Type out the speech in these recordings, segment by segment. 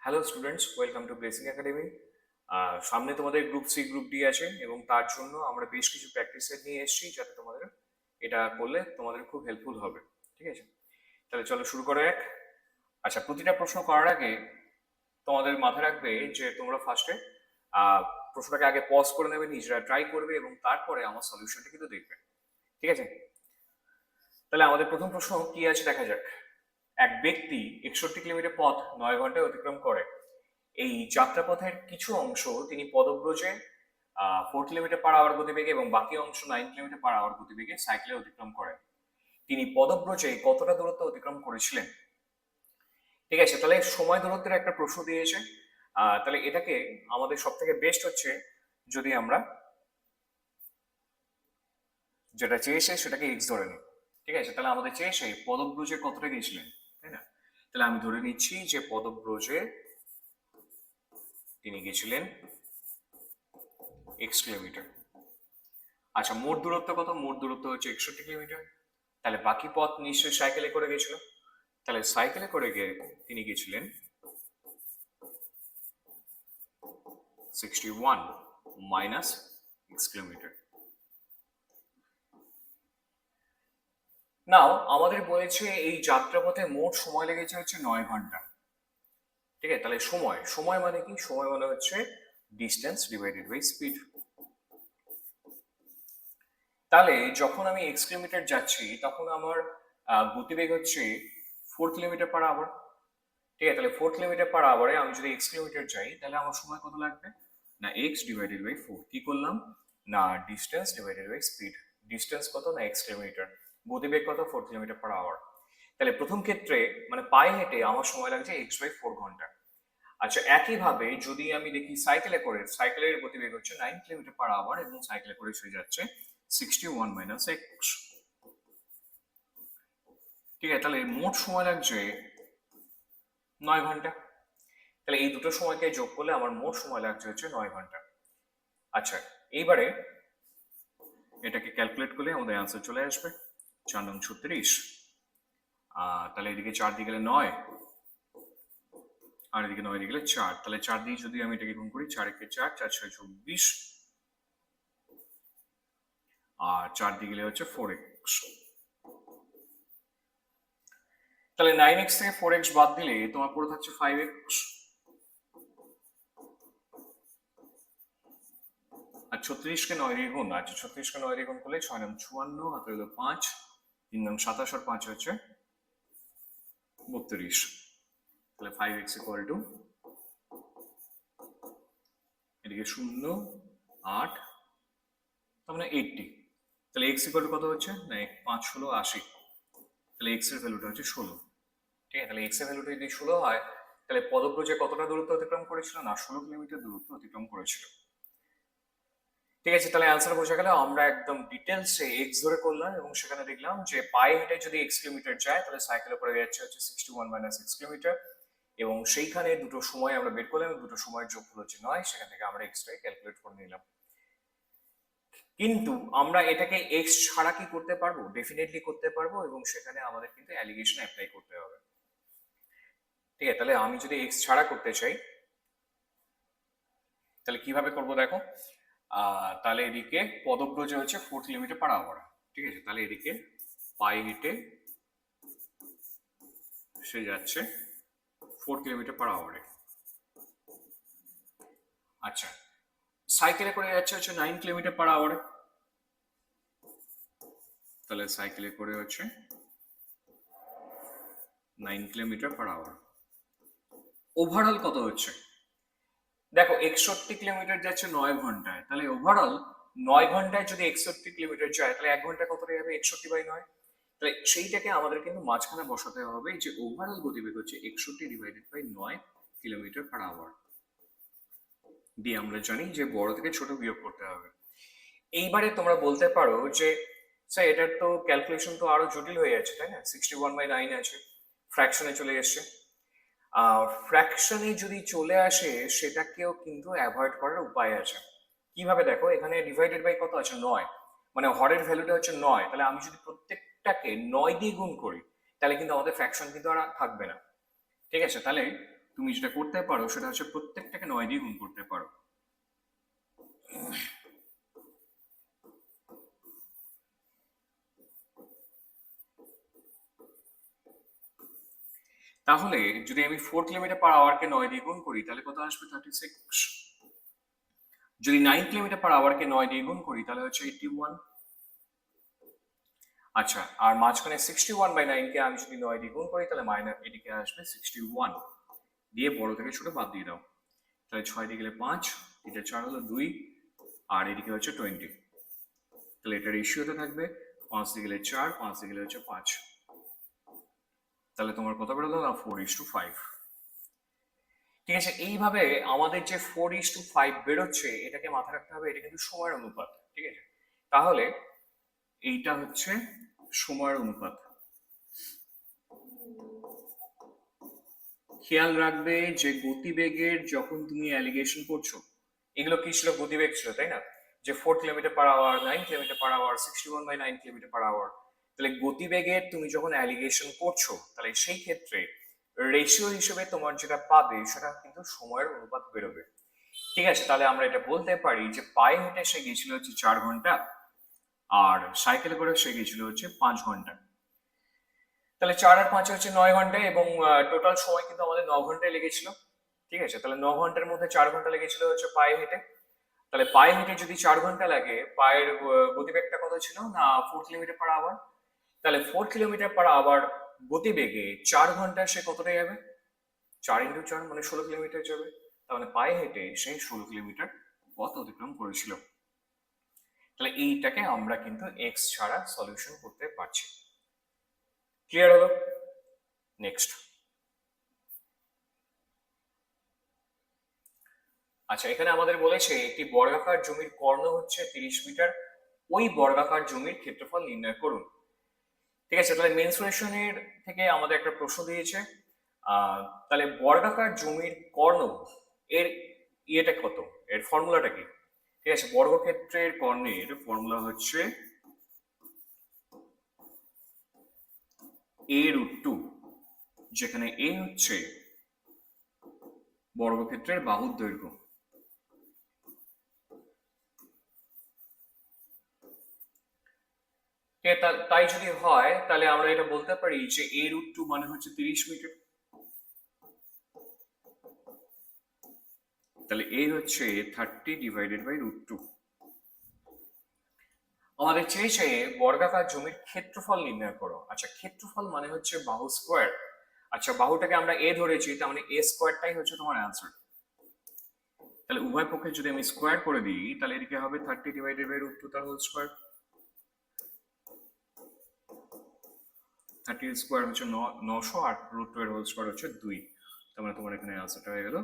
Hello students, welcome to blessing academy. সামনে তোমাদের group C group D আছে এবং তার জন্য আমরা বেশ কিছু প্র্যাকটিস সেট নিয়ে এসেছি যাতে তোমাদের এটা করলে তোমাদের খুব হেল্পফুল হবে। ঠিক আছে, তাহলে চলো শুরু করে এক। আচ্ছা, প্রতিটা প্রশ্ন করার আগে তোমাদের মাথায় রাখবে যে তোমরা ফার্স্টে প্রশ্নটাকে আগে পজ করে নেবে, নিজেরা ট্রাই করবে এবং তারপরে আমার সলিউশনটা কিন্তু দেখবে। ঠিক আছে, তাহলে আমাদের প্রথম প্রশ্ন কি আছে দেখা যাক। এক ব্যক্তি 61 কিলোমিটার পথ 9 ঘন্টায় অতিক্রম করে। এই যাত্রাপথের কিছু অংশ তিনি পদব্রজে 4 কিলোমিটার/আওয়ার গতিবেগে এবং বাকি অংশ 9 কিলোমিটার/আওয়ার গতিবেগে সাইকেলে অতিক্রম করেন। তিনি পদব্রজে কতটা দূরত্ব অতিক্রম করেছিলেন? ঠিক আছে, তাহলে সময় দূরত্বের একটা প্রশ্ন দিয়েছে। তাহলে এটাকে আমাদের সব থেকে বেস্ট হচ্ছে যদি আমরা যেটা চেয়েছে সেটাকে এক্স ধরে নিই। ঠিক আছে, তাহলে আমাদের চেয়েছে পদব্রজে কতটা গিয়েছিলেন, তাই না? তাহলে আমি ধরে নিচ্ছি যে পদব্রজে তিনি গেছিলেন এক্স কিলোমিটার। আচ্ছা, মোট দূরত্ব কত? মোট দূরত্ব হচ্ছে 61 কিলোমিটার। তাহলে বাকি পথ নিশ্চয়ই সাইকেলে করে গেছিল। তাহলে সাইকেলে করে গিয়ে তিনি গেছিলেন 61 মাইনাস এক্স কিলোমিটার। নাও আমাদের বলেছে এই যাত্রাপথে মোট সময় লেগেছে হচ্ছে 9 ঘন্টা। ঠিক আছে, তাহলে সময় সময় মানে কি? সময় মানে হচ্ছে ডিস্টেন্স ডিভাইডেড বাই স্পিড। তাহলে যখন আমি এক্স কিলোমিটার যাচ্ছি তখন আমার গতিবেগ হচ্ছে 4 কিলোমিটার/আওয়ার। ঠিক আছে, তাহলে 4 কিলোমিটার/আওয়ারে আমি যদি এক্স কিলোমিটার যাই তাহলে আমার সময় কত লাগবে? না এক্স ডিভাইডেড বাই 4। কি করলাম? না distance divided by speed. Distance কত? না এক্স কিলোমিটার। গতিবেগ কত? 4 কিলোমিটার/আওয়ার। তাহলে প্রথম ক্ষেত্রে মানে পায়ে হেঁটে আমার সময় লাগছে x/4 ঘন্টা। আচ্ছা, একইভাবে যদি আমি দেখি সাইকেলে করে, সাইকেলের গতিবেগ হচ্ছে 9 কিলোমিটার/আওয়ার এবং সাইকেলে করে সে যাচ্ছে 61 মাইনাস এক্স। ঠিক আছে, তাহলে মোট সময় লাগছে 9 ঘন্টা। তাহলে এই দুটো সময়কে যোগ করলে আমার মোট সময় লাগছে হচ্ছে 9 ঘন্টা। আচ্ছা, এইবারে এটাকে ক্যালকুলেট করলে আমাদের অ্যান্সার চলে আসবে 4×36। তাহলে এদিকে 4 দিয়ে গেলে 9, আর এদিকে 9 দিয়ে গেলে 4। তাহলে 4 দিয়ে যদি আমি এটাকে গুণ করি, 4 × 4, 4×6 = 24, আর 4 দিয়ে গেলে হচ্ছে 4x। তাহলে 9x থেকে 4x বাদ দিলে তোমার পড়ে থাকছে 5x। আর 36কে 9 দিয়ে গুণ, আচ্ছা 36কে 9 দিয়ে গুণ করলে 6×9 = 54, হাতে হলো 5, 3×27, আর 5 হচ্ছে 32। তাহলে 5x = এদিকে 0, 8, তার মানে 80। তাহলে x = কত হচ্ছে? না 5 × 16 = 80। তাহলে x এর ভ্যালুটা হচ্ছে 16। ঠিক আছে, তাহলে x এর ভ্যালুটা যদি 16 হয় তাহলে পদব্রজে কতটা দূরত্ব অতিক্রম করেছিল? না 16 কিলোমিটার দূরত্ব অতিক্রম করেছিল। ঠিক আছে, তাহলে অ্যান্সার বোঝা গেল। আমরা একদম ডিটেলসে এক্স ধরে করলাম এবং সেখানে দেখলাম যে পায়ে হেঁটে যদি এক্স কিলোমিটার যায় তাহলে সাইকেলে করে যাচ্ছে হচ্ছে 61 মাইনাস এক্স কিলোমিটার, এবং সেইখানে দুটো সময় আমরা বের করলাম, দুটো সময়ের যোগফল হচ্ছে 9। সেখান থেকে আমরা এক্সটাকে ক্যালকুলেট করে নিলাম। কিন্তু আমরা এটাকে এক্স ছাড়া কি করতে পারবো? ডেফিনেটলি করতে পারবো, এবং সেখানে আমাদের কিন্তু অ্যালিগেশন অ্যাপ্লাই করতে হবে। ঠিক আছে, তাহলে আমি যদি এক্স ছাড়া করতে চাই তাহলে কিভাবে করবো দেখো। তাহলে এদিকে পদব্রজে হচ্ছে 4 কিলোমিটার/আওয়ার। ঠিক আছে, তাহলে এদিকে পায়ে হেঁটে সে যাচ্ছে 4 কিলোমিটার/আওয়ারে। আচ্ছা, সাইকেলে করে যাচ্ছে হচ্ছে 9 কিলোমিটার/আওয়ারে। তাহলে সাইকেলে করে হচ্ছে 9 কিলোমিটার/আওয়ার। ওভারঅল কত হচ্ছে? দেখো 61 কিলোমিটার যাচ্ছে 9 ঘন্টায়, তাহলে ওভারঅল 9 ঘন্টায় যদি 61 কিলোমিটার যায় তাহলে 1 ঘন্টায় কতটা যাবে? 61/9। তাহলে সেইটাকে আমাদের কিন্তু মাঝখানে বসাতে হবে যে ওভারঅল গতিবেগ হচ্ছে 61/9 কিলোমিটার/আওয়ার। দিয়ে আমরা জানি যে বড় থেকে ছোট বিয়োগ করতে হবে। এইবারে তোমরা বলতে পারো যে স্যার এটার তো ক্যালকুলেশন তো আরো জটিল হয়ে যাচ্ছে, তাই না? 61/9 আছে, ফ্র্যাকশনে চলে এসছে। ফ্র্যাকশনে যদি চলে আসে সেটাকেও কিন্তু অ্যাভয়েড করার উপায় আছে। কিভাবে দেখো, এখানে ডিভাইডেড বাই কত আছে? 9, মানে হরের ভ্যালুটা হচ্ছে 9। তাহলে আমি যদি প্রত্যেকটাকে 9 দিয়ে গুণ করি তাহলে কিন্তু আমাদের ফ্র্যাকশন কিন্তু আর থাকবে না। ঠিক আছে, তাহলে তুমি যেটা করতে পারো সেটা হচ্ছে প্রত্যেকটাকে 9 দিয়ে গুণ করতে পারো। তাহলে যদি আমি 4 কিলোমিটার পার আওয়ারকে 9 দিয়ে গুণ করি তাহলে কত আসবে? 36। যদি 9 কিলোমিটার পার আওয়ারকে 9 দিয়ে গুণ করি তাহলে হচ্ছে 81। আচ্ছা, আর মাঝখানে 61/9 কে আমি যদি 9 দিয়ে গুণ করি তাহলে মাইনাস এদিকে আসবে 61 দিয়ে বড় থেকে ছোট বাদ দিয়ে দাও। তাহলে 6 দিয়ে গেলে 5, এটা 4 হলো 2, আর এদিকে হচ্ছে 20। তাহলে এটা রেশিওতে থাকবে 5 দিয়ে গেলে 4, 5 দিয়ে গেলে হচ্ছে 5। তাহলে তোমার কত বেরোলো না? 4:5। ঠিক আছে, এইভাবে আমাদের যে 4:5 বেরোচ্ছে এটাকে মাথায় রাখতে হবে, এটা কিন্তু সময়ের অনুপাত। ঠিক আছে, তাহলে এইটা হচ্ছে সময়ের অনুপাত। খেয়াল রাখবে যে গতিবেগের যখন তুমি অ্যালিগেশন করছো, এগুলো কি ছিল? গতিবেগ ছিল, তাই না? যে 4 kilometre per hour, 9 kilometre per hour, 61/9 kilometre per hour. তাহলে গতিবেগের তুমি যখন অ্যালিগেশন করছো তাহলে সেই ক্ষেত্রে রেশিও হিসেবে তোমার যেটা পাবে সেটা কিন্তু সময়ের অনুপাত বেরোবে। ঠিক আছে, তাহলে আমরা এটা বলতে পারি যে পায়ে হেঁটে সে গেছিল হচ্ছে 4 ঘন্টা, আর সাইকেলে করে সে গেছিল হচ্ছে 5 ঘন্টা। তাহলে 4 আর 5 হচ্ছে 9 ঘন্টা, এবং টোটাল সময় কিন্তু আমাদের 9 ঘন্টায় লেগেছিল। ঠিক আছে, তাহলে 9 ঘন্টার মধ্যে 4 ঘন্টা লেগেছিল হচ্ছে পায়ে হেঁটে। তাহলে পায়ে হেঁটে যদি 4 ঘন্টা লাগে, পায়ের গতিবেগটা কত ছিল না? 4 কিলোমিটার পার আওয়ার। তাহলে 4 কিলোমিটার পার আওয়ার গতিবেগে 4 ঘন্টায় সে কতটা যাবে? 4x4 মানে 16 কিলোমিটার যাবে। তার মানে পায়ে হেঁটে সে 16 কিলোমিটার পথ অতিক্রম করেছিল। তাহলে এইটাকে আমরা কিন্তু এক্স ছাড়া সলিউশন করতে পারছি। ক্লিয়ার হলো? নেক্সট। আচ্ছা, এখানে আমাদের বলেছে একটি বর্গাকার জমির কর্ণ হচ্ছে 30 মিটার, ওই বর্গাকার জমির ক্ষেত্রফল নির্ণয় করুন। ঠিক আছে, তাহলে মেনসুরেশনের থেকে আমাদের একটা প্রশ্ন দিয়েছে। তাহলে বর্গাকার জমির কর্ণ এর ইয়েটা কত, এর ফর্মুলাটা কি? ঠিক আছে, বর্গক্ষেত্রের কর্ণের ফর্মুলা হচ্ছে a√2, যেখানে a হচ্ছে বর্গক্ষেত্রের বাহুর দৈর্ঘ্য। তাই যদি হয় তাহলে আমরা এটা বলতে পারি যে a√2 মানে হচ্ছে 30 মিটার। তাহলে a হচ্ছে 30/√2। আমাদের চেয়েছে বর্গাকার জমির ক্ষেত্রফল নির্ণয় করো। আচ্ছা, ক্ষেত্রফল মানে হচ্ছে বাহু স্কোয়ার। আচ্ছা, বাহুটাকে আমরা a ধরেছি, তার মানে a স্কোয়ারটাই হচ্ছে তোমার অ্যান্সার। তাহলে উভয় পক্ষে যদি আমি স্কোয়ার করে দিই তাহলে এদিকে হবে 30/√2 তার হোল স্কোয়ার। 30 স্কোয়ার হচ্ছে 900, আর √2 এর হোল স্কোয়ার হচ্ছে 2। তার মানে তোমার এখানে অ্যান্সারটা হয়ে গেল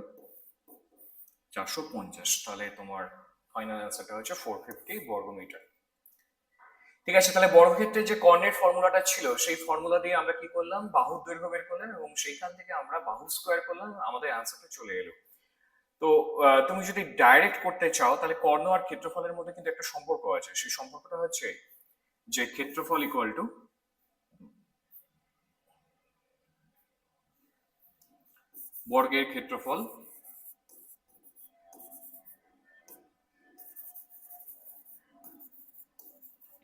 450। তাহলে তোমার ফাইনাল অ্যান্সারটা হচ্ছে 450 বর্গমিটার। ঠিক আছে, তাহলে বর্গক্ষেত্রের যে কর্ণের ফর্মুলাটা ছিল সেই ফর্মুলা দিয়ে আমরা কি করলাম? বাহুর দৈর্ঘ্য বের করলাম, এবং সেইখান থেকে আমরা বাহু স্কোয়ার করলাম, আমাদের অ্যান্সারটা চলে এলো। তো তুমি যদি ডাইরেক্ট করতে চাও তাহলে কর্ণ আর ক্ষেত্রফলের মধ্যে কিন্তু একটা সম্পর্ক আছে। সেই সম্পর্কটা হচ্ছে যে ক্ষেত্রফল ইকুয়াল টু বর্গের ক্ষেত্রফল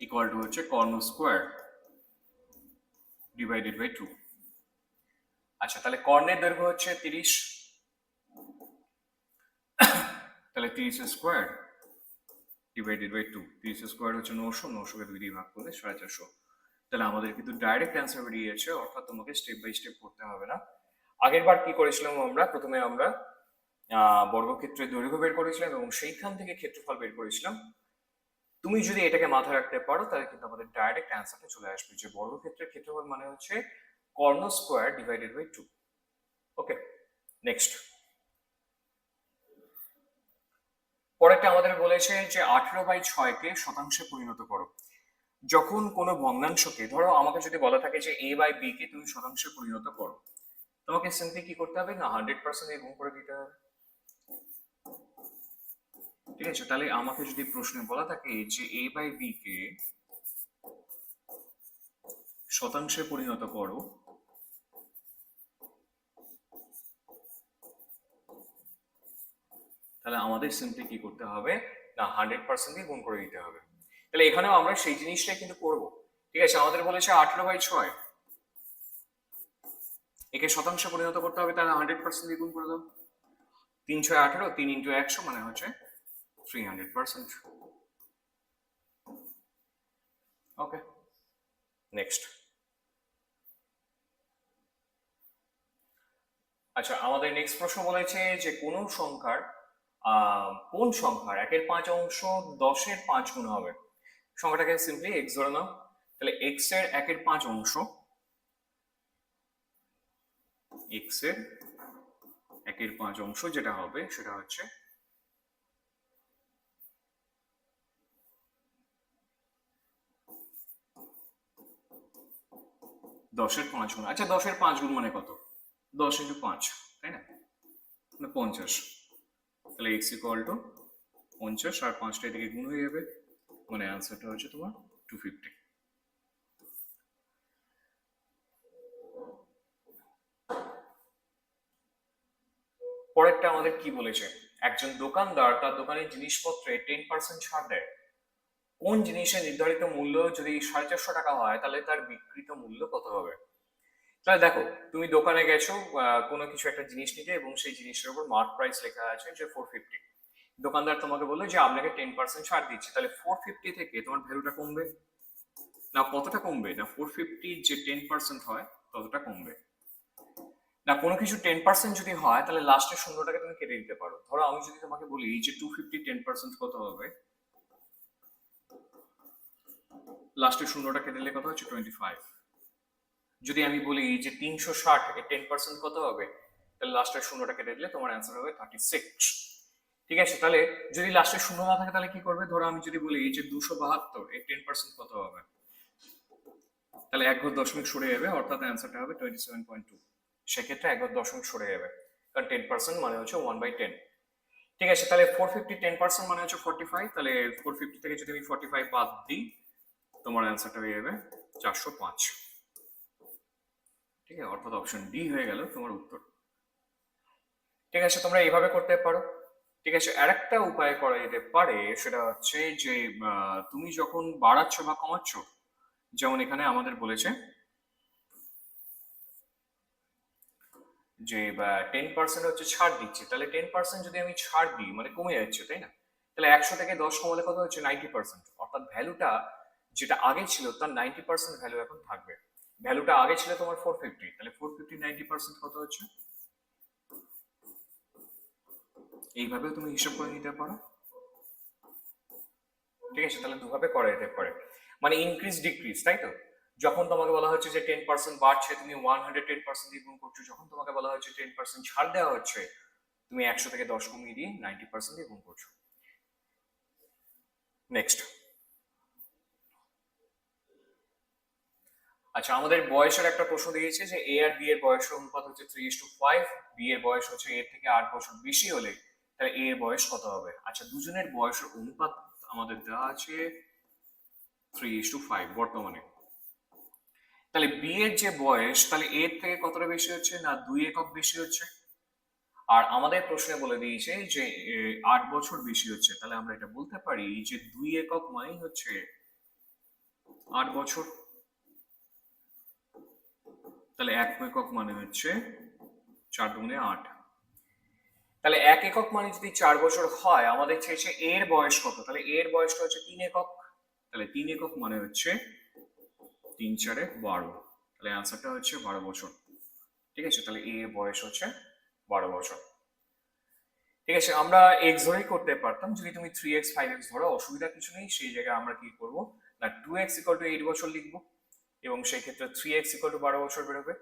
ইকুয়াল টু হচ্ছে কর্ণ স্কোয়ার /2। আচ্ছা, তাহলে কর্ণের দৈর্ঘ্য হচ্ছে 30, তাহলে 30 স্কোয়ার /2। 30 স্কোয়ার হচ্ছে 900, 900কে 2 দিয়ে ভাগ করলে 450। তাহলে আমাদের কিন্তু ডাইরেক্ট অ্যান্সার বেরিয়েছে, অর্থাৎ তোমাকে স্টেপ বাই স্টেপ করতে হবে না। আগের বার কি করেছিলাম আমরা? প্রথমে আমরা বর্গক্ষেত্রের দৈর্ঘ্য বের করেছিলাম এবং সেইখান থেকে ক্ষেত্রফল বের করেছিলাম। তুমি যদি এটাকে মাথায় রাখতে পারো তাহলে কিন্তু আমাদের ডাইরেক্ট অ্যান্সারটা চলে আসবে যে বর্গক্ষেত্রের ক্ষেত্রফল মানে হচ্ছে কর্ণ স্কোয়ার /2। ওকে, নেক্সট। পরেরটা আমাদের বলেছে যে 18/6কে শতাংশে পরিণত করো। যখন কোনো ভগ্নাংশকে, ধরো আমাকে যদি বলা থাকে যে a/b কে তুমি শতাংশে পরিণত করো, তোমাকে সিম্পলি কি করতে হবে না? 100% গুণ করে দিতে হবে। ঠিক আছে, তাহলে আমাকে যদি প্রশ্নে বলা থাকে যে a/b কে শতাংশে পরিণত করো, তাহলে আমাদের সিম্পলি কি করতে হবে না 100% দিয়ে গুণ করে দিতে হবে। তাহলে এখানেও আমরা সেই জিনিসটাই কিন্তু করব। ঠিক আছে, আমাদের বলেছে 18/6, একে শতাংশ পরিণত করতে হবে, তাহলে 100% দিয়ে গুণ করে দাও। 3×6 = 18, 3 × 100 মানে হচ্ছে 300%। ওকে, নেক্সট। আচ্ছা, আমাদের নেক্সট প্রশ্ন বলেছে যে কোন সংখ্যার 1/5 10 এর 5 গুণ হবে। সংখ্যাটাকে সিম্পলি x ধরে নাও। তাহলে x এর 1/5 অংশ, x এর 1/5 অংশ যেটা হবে সেটা হচ্ছে 10 এর 5 গুণ। আচ্ছা, 10 এর 5 গুণ মানে কত? 10 × 5, তাই না? মানে 50। তাহলে x = 50 আর 5টা এদিকে গুণ হয়ে যাবে, মানে অ্যান্সারটা হচ্ছে তোমার 250। পরেরটা আমাদের কি বলেছে, একজন দোকানদার তার দোকানের জিনিসপত্রে 10% ছাড় দেয়। কোন জিনিসের নির্ধারিত মূল্য যদি 450 টাকা হয় তাহলে তার বিক্রিত মূল্য কত হবে? তাহলে দেখো, তুমি দোকানে গেছো কোনো কিছু একটা জিনিস নিতে এবং সেই জিনিসের উপর মার্ক প্রাইস লেখা আছে যে 450। দোকানদার তোমাকে বললো যে আপনাকে 10% ছাড় দিচ্ছে, তাহলে 450 থেকে তোমার ভ্যালুটা কমবে না? কতটা কমবে না? 450 যে 10% হয় ততটা কমবে না। কোনো কিছু 10% যদি হয় তাহলে লাস্টের শূন্যটাকে তুমি কেটে দিতে পারো। ধরো আমি যদি তোমাকে বলি যে 250 10% কত হবে, লাস্টের শূন্যটা কেটে দিলে কত হচ্ছে 25। যদি আমি বলি যে 360 এর 10% কত হবে, তাহলে লাস্টের শূন্যটা কেটে দিলে তোমার অ্যান্সার হবে 36। ঠিক আছে, তাহলে যদি লাস্টের শূন্য না থাকে তাহলে কি করবে? ধরো আমি যদি বলি যে 272 এর 10% কত হবে, তাহলে এক ঘর দশমিক সরে যাবে, অর্থাৎ অ্যান্সারটা হবে 27.2। সেক্ষেত্রে এক ঘর দশমিক সরে যাবে, কারণ 10% মানে হচ্ছে 1/10। ঠিক আছে, তাহলে 450 10% মানে হচ্ছে 45। তাহলে 450 থেকে যদি আমি 45 বাদ দিই, তোমার অ্যান্সারটা হয়ে যাবে 405। ঠিক আছে, অর্থাৎ অপশন ডি হয়ে গেল তোমার উত্তর। ঠিক আছে, তোমরা এইভাবে করতে পারো। ঠিক আছে, আরেকটা উপায় করা যেতে পারে, সেটা হচ্ছে যে তুমি যখন বাড়াচ্ছ বা কমাচ্ছ, যেমন এখানে আমাদের বলেছে যে 10% হচ্ছে ছাড় দিচ্ছে, তাহলে 10% যদি আমি ছাড় দিই মানে কমে যাচ্ছে, তাই না? তাহলে 100 থেকে 10 কমালে কত হচ্ছে 90%, অর্থাৎ ভ্যালুটা যেটা আগে ছিল তার 90% ভ্যালু এখন থাকবে। ভ্যালুটা আগে ছিল তোমার 450, তাহলে 450 90% কত হচ্ছে? এইভাবেও তুমি হিসাব করে নিতে পারো। ঠিক আছে, তাহলে দুভাবে করা যেতে পারে, মানে ইনক্রিজ ডিক্রিজ, তাই তো? যখন তোমাকে বলা হচ্ছে যে 10% বাড়ছে তুমি 110% দিয়ে গুণ করছো, যখন তোমাকে বলা হচ্ছে 10% ছাড় দেওয়া হচ্ছে তুমি 100 থেকে 10 কমিয়ে দিয়ে 90% দিয়ে গুণ করছো। নেক্সট। আচ্ছা, আমাদের বয়সের একটা প্রশ্ন দিয়েছে যে এ আর বি এর বয়সের অনুপাত হচ্ছে 3:5, বি এর বয়স হচ্ছে এর থেকে 8 বছর বেশি হলে তাহলে এ এর বয়স কত হবে? আচ্ছা, দুজনের বয়সের অনুপাত আমাদের দেওয়া আছে 3:5 বর্তমানে। তাহলে বি এর যে বয়স, তাহলে এর থেকে কতটা বেশি হচ্ছে না 2 একক বেশি হচ্ছে। আর আমাদের প্রশ্নে বলে দিয়েছে যে 8 বছর বেশি হচ্ছে, তাহলে আমরা এটা বলতে পারি যে 2 একক মানেই হচ্ছে 8 বছর। তাহলে 1 একক মানে হচ্ছে 4 × 8। তাহলে 1 একক মানে যদি 4 বছর হয়, আমাদের চেয়েছে এর বয়স কত, তাহলে এর বয়সটা হচ্ছে 3 একক। তাহলে 3 একক মানে হচ্ছে 3×4 = 12, তাহলে অ্যান্সারটা হচ্ছে 12 বছর। ঠিক আছে, তাহলে এর বয়স হচ্ছে 12 বছর। ঠিক আছে, আমরা এক্স ধরেই করতে পারতাম, যদি তুমি 3x 5x ধরো অসুবিধা কিছু নেই। সেই জায়গায় আমরা কি করব না 2x = 8 বছর লিখবো এবং সেই ক্ষেত্রে 3x = 12 বছর বেরোবে।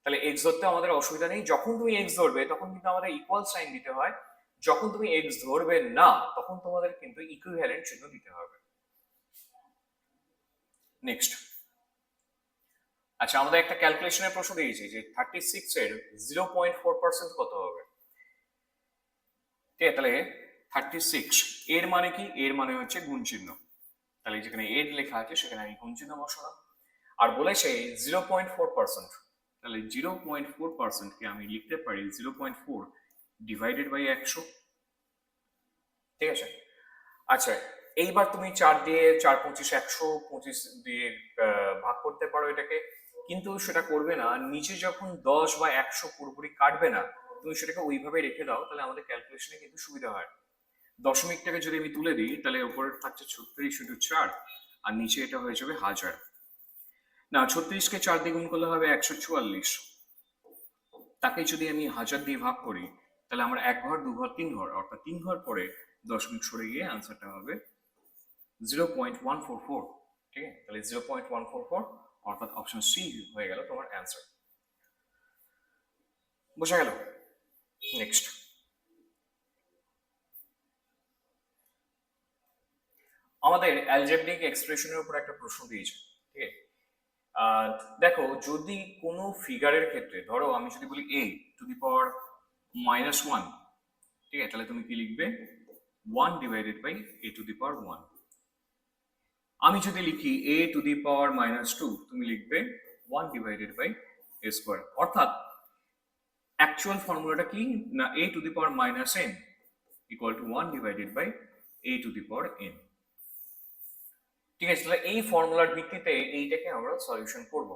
তাহলে এক্স ধরতে আমাদের অসুবিধা নেই। যখন তুমি এক্স ধরবে তখন কিন্তু আমাদের ইকুয়াল সাইন দিতে হয়, যখন তুমি এক্স ধরবে না তখন তোমাদের কিন্তু ইকুইভ্যালেন্ট চিহ্ন দিতে হবে। নেক্সট। আচ্ছা, আমাদের একটা ক্যালকুলেশনের প্রশ্ন দিয়েছে যে 36 এর 0.4% কত হবে? ঠিক আছে, তাহলে 36 এর মানে কি? এর মানে হচ্ছে গুণ চিহ্ন, তাহলে যেখানে এর লেখা আছে সেখানে আমি গুণ চিহ্ন বসালাম। আর বলেছে 0.4%, তাহলে 0.4% কে আমি লিখতে পারি 0.4 / 100। ঠিক আছে। আচ্ছা, এইবার তুমি 4 দিয়ে 4 25 125 দিয়ে ভাগ করতে পারো এটাকে, কিন্তু সেটা করবে না। নিচে যখন 10 বা 100 পুরোপুরি কাটবে না, তুমি সেটাকে ওইভাবে রেখে দাও, তাহলে আমাদের ক্যালকুলেশনে কিন্তু সুবিধা হয়। দশমিকটাকে যদি আমি তুলে দিই, তাহলে উপরে থাকছে 36×4 আর নিচে এটা হয়ে যাবে 1000। না, 36কে 4 দিয়ে গুণ করলে হবে 144। তাকে যদি আমি 1000 দিয়ে ভাগ করি, তাহলে আমার 1 ঘর 2 ঘর 3 ঘর, অর্থাৎ 3 ঘর পরে দশমিক সরে গিয়ে আনসারটা হবে 0.144। ঠিক আছে, তাহলে 0.144 অর্থাৎ অপশন সি হয়ে গেল তোমার অ্যান্সার। বোঝা গেল? নেক্সট, আমাদের অ্যালজেব্রিক এক্সপ্রেশনের উপর একটা প্রশ্ন দিয়েছে। ঠিক আছে, দেখো, যদি কোনো ফিগারের ক্ষেত্রে, ধরো আমি যদি বলি a টু দি পাওয়ার -1, ঠিক আছে, তাহলে তুমি কি লিখবে? 1 divided by a to the power 1। আমি যদি লিখি a টু দি পাওয়ার -2, তুমি লিখবে 1 ডিভাইডেড বাই a স্কোয়ার। অর্থাৎ অ্যাকচুয়াল ফর্মুলাটা কি না, a to the power -n equal to 1 divided by a to the power n। ঠিক আছে, তাহলে এই ফর্মুলার ভিত্তিতে এইটাকে আমরা সলিউশন করব।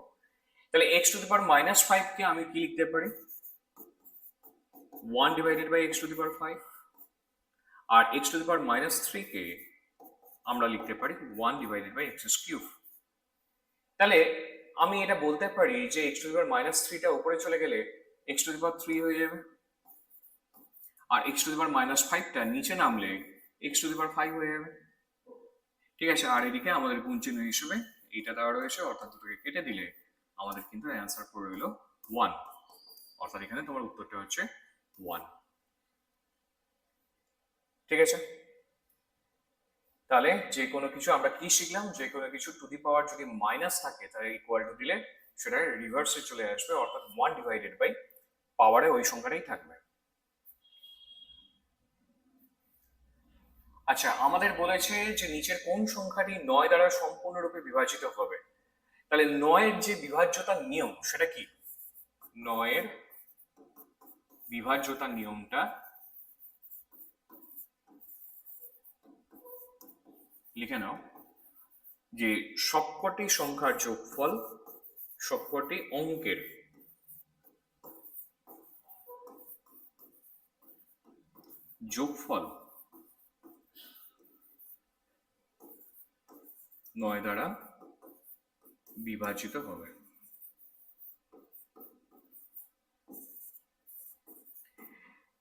তাহলে x টু দি পাওয়ার -5 কে আমি কি লিখতে পারি? 1 divided by x to the power 5। আর x টু দি পাওয়ার -3 কে আমরা লিখতে পারি 1 ডিভাইডেড বাই x কিউব। তাহলে আমি এটা বলতে পারি যে x টু দি পাওয়ার -3 টা উপরে চলে গেলে x টু দি পাওয়ার 3 হয়ে যাবে, আর x টু দি পাওয়ার -5 টা নিচে নামলে x টু দি পাওয়ার 5 হয়ে যাবে। ঠিক আছে, আর এদিকে আমাদের গুণ চিহ্ন হিসেবে এইটা দেওয়া রয়েছে, অর্থাৎ দুটোকে কেটে দিলে আমাদের কিন্তু অ্যান্সার পড়ে রইল 1। অর্থাৎ এখানে তোমার উত্তরটা হচ্ছে 1। ঠিক আছে, তাহলে যে কোনো কিছু আমরা কি শিখলাম, যে কোনো কিছু টু দি পাওয়ার যদি মাইনাস থাকে তাহলে ইকুয়াল টু দিলে সেটা রিভার্সে চলে আসবে, অর্থাৎ 1 ডিভাইডেড বাই পাওয়ারে ওই সংখ্যাটাই থাকবে। আচ্ছা, আমাদের বলেছে যে নিচের কোন সংখ্যাটি 9 দ্বারা সম্পূর্ণরূপে বিভাজিত হবে। তাহলে 9 এর যে বিভাজ্যতার নিয়ম সেটা কি? 9 এর বিভাজ্যতার নিয়মটা লিখে নাও, যে সবকটি সংখ্যার যোগফল সবকটি অঙ্কের যোগফল 9 দ্বারা বিভাজিত হবে।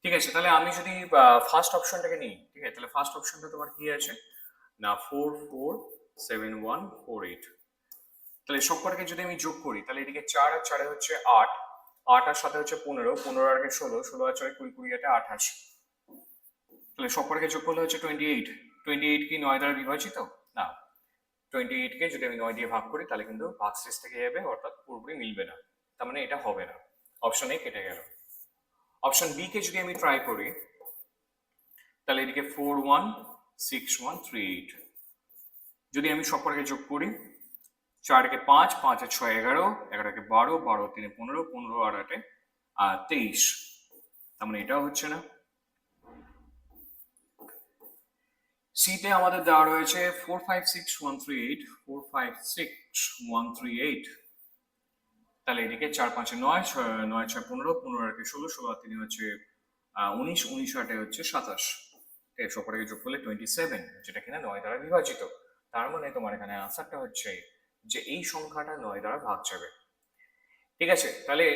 ঠিক আছে, তাহলে আমি যদি ফার্স্ট অপশনটাকে নিই, ঠিক আছে, তাহলে ফার্স্ট অপশনটা তোমার কি আছে না, 4 4 7 1 4 8। তাহলে সবকটাকে যদি আমি যোগ করি, তাহলে এদিকে 4 আর 4 হচ্ছে 8, 8 আর সাথে হচ্ছে 15, 15 আর 16, 16 আর 4 20, 20 আর 28। তাহলে সবকটাকে যোগ করলে হচ্ছে 28। 28 কি 9 দ্বারা বিভাজিত? না, 28 কে যদি আমি 9 দিয়ে ভাগ করি তাহলে কিন্তু ভাগশেষ থেকে যাবে, অর্থাৎ পুরোপুরি মিলবে না, তার মানে এটা হবে না। অপশন এ কেটে গেল। অপশন বি কে যদি আমি ট্রাই করি, তাহলে এদিকে 4 1 6 1 3 8। যদি আমি সবকটাকে যোগ করি, 4 কে 5, 5 আর 6 11, 11 কে 12, 12 3 15, 15 আর 8 23। তার মানে এটাও হচ্ছে না। সিতে আমাদের দেওয়া রয়েছে 4 5 6 1 3 8, 4 5 6 1 3 8। তাহলে এদিকে 4 5 9, 9 6 15, 15 আর 16, 16 আর 3 হচ্ছে 19, 19 8 হচ্ছে 27। সবকটাকে যোগ করলে 27, যেটা কিনা 9 দ্বারা বিভাজিত। তার মানে তোমার এখানে আনসারটা হচ্ছে যে এই সংখ্যাটা 9 দ্বারা ভাগ যাবে। ঠিক আছে, তাহলে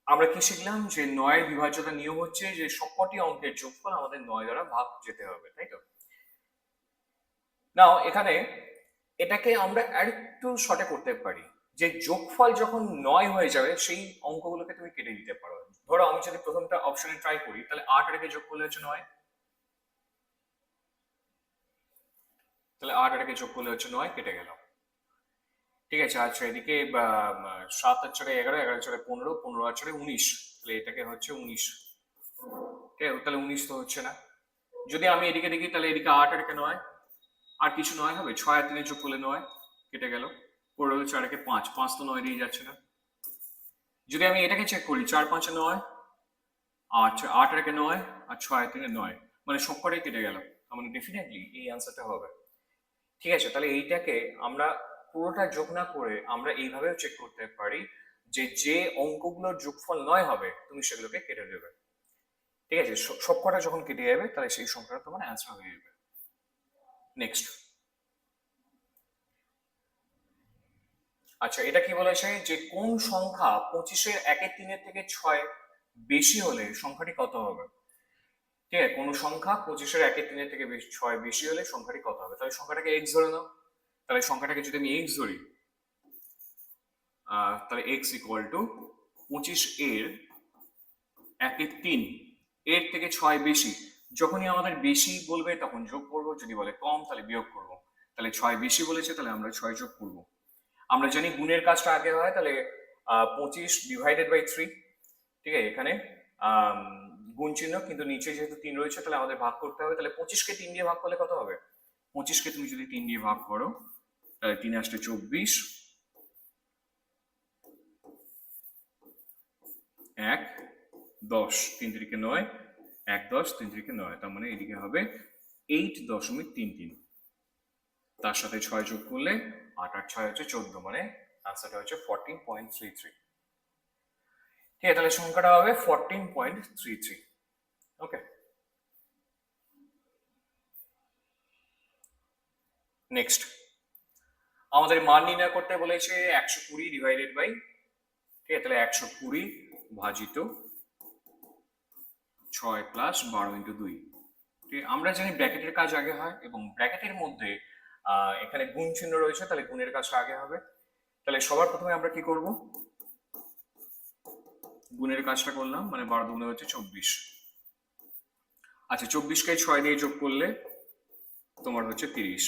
আমরা কি শিখলাম, যে 9 এর বিভাজ্যতার নিয়ম হচ্ছে যে সবকটি অঙ্কের যোগফল আমাদের 9 দ্বারা ভাগ যেতে হবে, তাই তো? নাও এখানে এটাকে আমরা আরেকটু শর্টে করতে পারি, যে যোগফল যখন 9 হয়ে যাবে সেই অঙ্কগুলোকে তুমি কেটে দিতে পারো। ধরো আমি যদি প্রথমটা অপশনে ট্রাই করি, তাহলে 8 রেখে যোগ করলে হচ্ছে 9, তাহলে 8 রেখে যোগ করলে হচ্ছে 9, কেটে গেল। ঠিক আছে, আচ্ছা, এদিকে 7 আর 4 11, 11 আর 4 15, 15 আর 4 19, তাহলে এটাকে হচ্ছে 19। ঠিক আছে, তাহলে 19 তো হচ্ছে না। যদি আমি এদিকে দেখি, তাহলে এদিকে 8 আর 9, আর কিছু 9 হবে, 6 আর 3 যোগ করলে 9, কেটে গেল। পড়ে রইল 4 কে 5, 5 তো 9 দিয়ে যাচ্ছে না। যদি আমি এটাকে চেক করি, 4 5 9, আর 8 রেখে 9, আর 6 3 9, মানে সবকটাই কেটে গেল, তার মানে ডেফিনেটলি এই অ্যান্সারটা হবে। ঠিক আছে, তাহলে এইটাকে আমরা পুরোটা যোগ না করে আমরা এইভাবেও চেক করতে পারি যে যে অঙ্কগুলোর যোগফল 9 হবে তুমি সেগুলোকে কেটে দেবে। ঠিক আছে, সবকটা যখন কেটে যাবে তাহলে সেই সংখ্যাটা তোমার অ্যান্সার হয়ে যাবে। নেক্সট, আচ্ছা এটা কি বলেছে যে কোন সংখ্যা 25-এর 1-3 থেকে 6 বেশি হলে সংখ্যাটি কত হবে? ঠিক আছে, কোন সংখ্যা 25-এর 1-3 থেকে 6 বেশি হলে সংখ্যাটি কত হবে? তাহলে সংখ্যাটাকে এক্স ধরে নাও। তাহলে সংখ্যাটাকে যদি আমি এক্স ধরি, তাহলে এক্স ইকুয়াল টু 25-এর 1/3 এর থেকে 6 বেশি। যখনই আমাদের বেশি বলবে তখন যোগ করব, যদি বলে কম তাহলে বিয়োগ করব। তাহলে 6 বেশি বলেছে তাহলে আমরা 6 যোগ করব। আমরা জানি গুণের কাজটা আগে হয়, তাহলে 25 ডিভাইডেড বাই 3। ঠিক আছে, এখানে গুণ চিহ্ন কিন্তু নিচে যেহেতু 3 রয়েছে তাহলে আমাদের ভাগ করতে হবে। তাহলে 25-কে 3 দিয়ে ভাগ করলে কত হবে? 25-কে তুমি যদি 3 দিয়ে ভাগ করো তাহলে 3 আসলে 24, 1 10, 3 3 9, 1 10, 3 3 9, তার মানে এদিকে হবে 8.33। তার সাথে 6 যোগ করলে 8 আর 6 হচ্ছে 14, মানে আনসারটা হচ্ছে 14.33। ঠিক আছে, তাহলে সংখ্যাটা হবে 14.33। ওকে, নেক্সট, আমাদের মান নির্ণয় করতে বলেছে 120 ডিভাইডেড বাই, ঠিক আছে, তাহলে 120 ভাজিত 6 প্লাস 12 ইন্টু 2। ঠিক আছে, আমরা জানি ব্র্যাকেটের কাজ আগে হয় এবং ব্র্যাকেটের মধ্যে এখানে গুণ চিহ্ন রয়েছে, তাহলে গুণের কাজটা আগে হবে। তাহলে সবার প্রথমে আমরা কি করব? গুণের কাজটা করলাম, মানে 12 দুগুণে হচ্ছে 24। আচ্ছা, 24-কে 6 দিয়ে যোগ করলে তোমার হচ্ছে 30।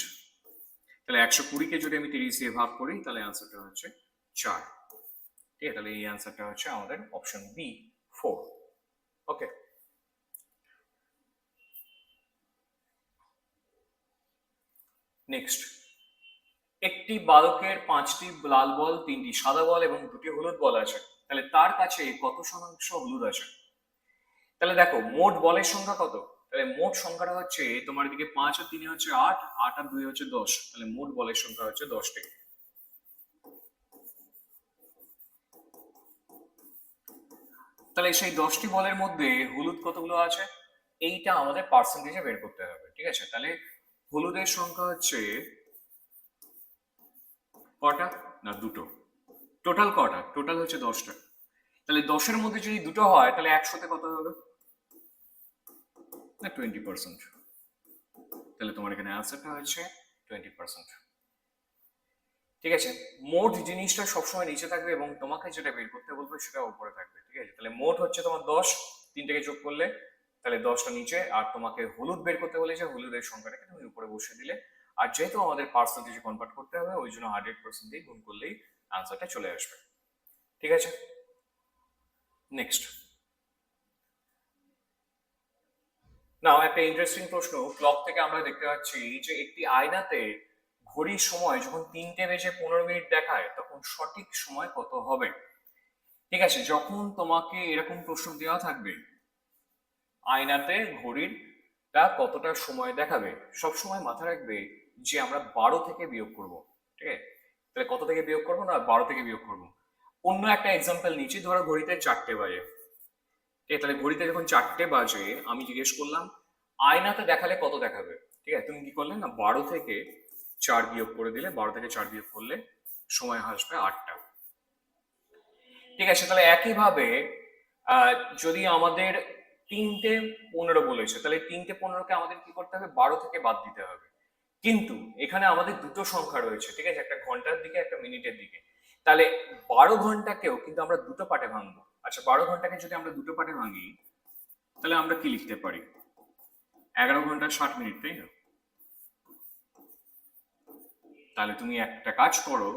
তাহলে 120-কে যদি আমি 30 দিয়ে ভাগ করি তাহলে অ্যান্সারটা হচ্ছে 4। ঠিক আছে, তাহলে এই অ্যান্সারটা হচ্ছে আমাদের অপশন বি 4। ওকে, নেক্সট, একটি বালকের 5টি লাল বল, 3টি সাদা বল এবং 2টি হলুদ বল আছে, তাহলে তার কাছে কত শতাংশ হলুদ আছে? তাহলে দেখো মোট বলের সংখ্যা কত? তাহলে মোট সংখ্যাটা হচ্ছে তোমার এদিকে 5 আর 3 হচ্ছে 8, 8 আর 2 হচ্ছে 10, তাহলে মোট বলের সংখ্যা হচ্ছে 10টি। তাহলে সেই 10টি বলের মধ্যে হলুদ কতগুলো আছে এইটা আমাদের পার্সেন্টেজে বের করতে হবে। ঠিক আছে, তাহলে হলুদের সংখ্যা হচ্ছে কটা? না, দুটো। টোটাল কটা? টোটাল হচ্ছে 10টা। তাহলে 10-এর মধ্যে যদি দুটো হয় তাহলে 100-তে কত হবে? না, 20%। তাহলে তোমার এখানে অ্যান্সারটা হচ্ছে 20%। ঠিক আছে, মোট জিনিসটা সবসময় নিচে থাকবে এবং তোমাকে যেটা বের করতে বলবে সেটা উপরে থাকবে। ঠিক আছে, তাহলে মোট হচ্ছে তোমার 10, 3 যোগ করলে তাহলে 10টা নিচে, আর তোমাকে হলুদ বের করতে বলেছে, হলুদের সংখ্যাটাকে তুমি উপরে বসিয়ে দিলে। আর যেহেতু আমাদের পার্সেন্টেজে কনভার্ট করতে হবে ওই জন্য 100% দিয়ে গুণ করলেই আনসারটা চলে আসবে। ঠিক আছে, নেক্সট, না একটা ইন্টারেস্টিং প্রশ্ন। ক্লক থেকে আমরা দেখতে পাচ্ছি যে একটি আয়নাতে ঘড়ির সময় যখন 3:15 দেখায় তখন সঠিক সময় কত হবে? ঠিক আছে, যখন তোমাকে এরকম প্রশ্ন দেওয়া থাকবে আয়নাতে ঘড়ির তা কতটা সময় দেখাবে, সব সময় মাথায় রাখবে যে আমরা 12 থেকে বিয়োগ করব। ঠিক আছে, তাহলে কত থেকে বিয়োগ করবো? না, 12 থেকে বিয়োগ করব। অন্য একটা এক্সাম্পল নিচ্ছি, ধরো ঘড়িতে 4টে বাজে। ঠিক আছে, তাহলে ঘড়িতে যখন 4টে বাজে আমি জিজ্ঞেস করলাম আয়নাতে দেখালে কত দেখাবে? ঠিক আছে, তুমি কি করলে? না, 12 থেকে 4 বিয়োগ করে দিলে, 12 থেকে 4 বিয়োগ করলে সময় আসবে 8টা। ঠিক আছে, তাহলে একইভাবে যদি আমাদের 3:15 বলেছে তাহলে 3:15-কে আমাদের কি করতে হবে? 12 থেকে বাদ দিতে হবে। কিন্তু এখানে আমাদের দুটো সংখ্যা রয়েছে, ঠিক আছে, একটা ঘন্টার দিকে একটা মিনিটের দিকে। তাহলে 12 ঘন্টাকেও কিন্তু আমরা দুটো পার্টে ভাঙবো। আচ্ছা, 12 ঘন্টাকে যদি আমরা দুটো পার্টে ভাঙি তাহলে আমরা কি লিখতে পারি? 11 ঘন্টা 60 মিনিট, তাই না? তাহলে তুমি একটা কাজ করো,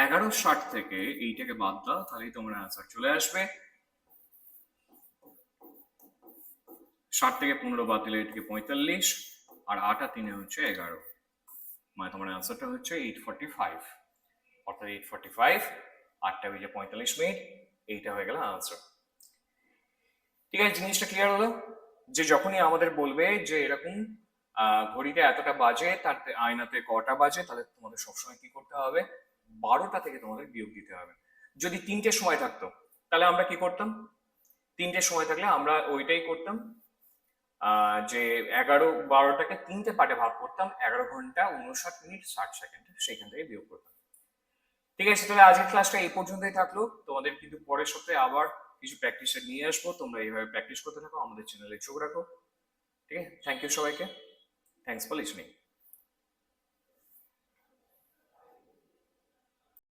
11:60 থেকে এইটাকে বাদ দাও, তাহলেই তোমার অ্যান্সার চলে আসবে। 60 থেকে 15 বাদ দিলে এটাকে 45, আর 8 আর 3 হচ্ছে 11, মানে তোমার অ্যান্সারটা হচ্ছে 8:45। অর্থাৎ 8:45, 8:45, এইটা হয়ে গেল আনসার। ঠিক আছে, জিনিসটা ক্লিয়ার হলো? যে যখনই আমাদের বলবে যে এরকম ঘড়িতে এতটা বাজে, তার আয়নাতে কটা বাজে, তাহলে তোমাদের সবসময় কি করতে হবে, 12টা থেকে তোমাদের বিয়োগ দিতে হবে। যদি 3টের সময় থাকতো তাহলে আমরা কি করতাম, 3টের সময় থাকলে আমরা ওইটাই করতাম, যে 11-12টাকে 3টে পার্টে ভাগ করতাম, 11 ঘন্টা 59 মিনিট 60 সেকেন্ড, সেইখান থেকে বিয়োগ করতাম। ঠিক আছে, তাহলে আজকের ক্লাসটা এই পর্যন্তই থাকলো। তোমাদের কিন্তু পরের সপ্তাহে আবার কিছু প্র্যাকটিস নিয়ে আসবো, তোমরা এইভাবে প্র্যাকটিস করতে থাকো, আমাদের চ্যানেলে চোখ রাখো। ঠিক আছে, থ্যাংক ইউ সবাইকে, থ্যাংকস ফর লিসনিং।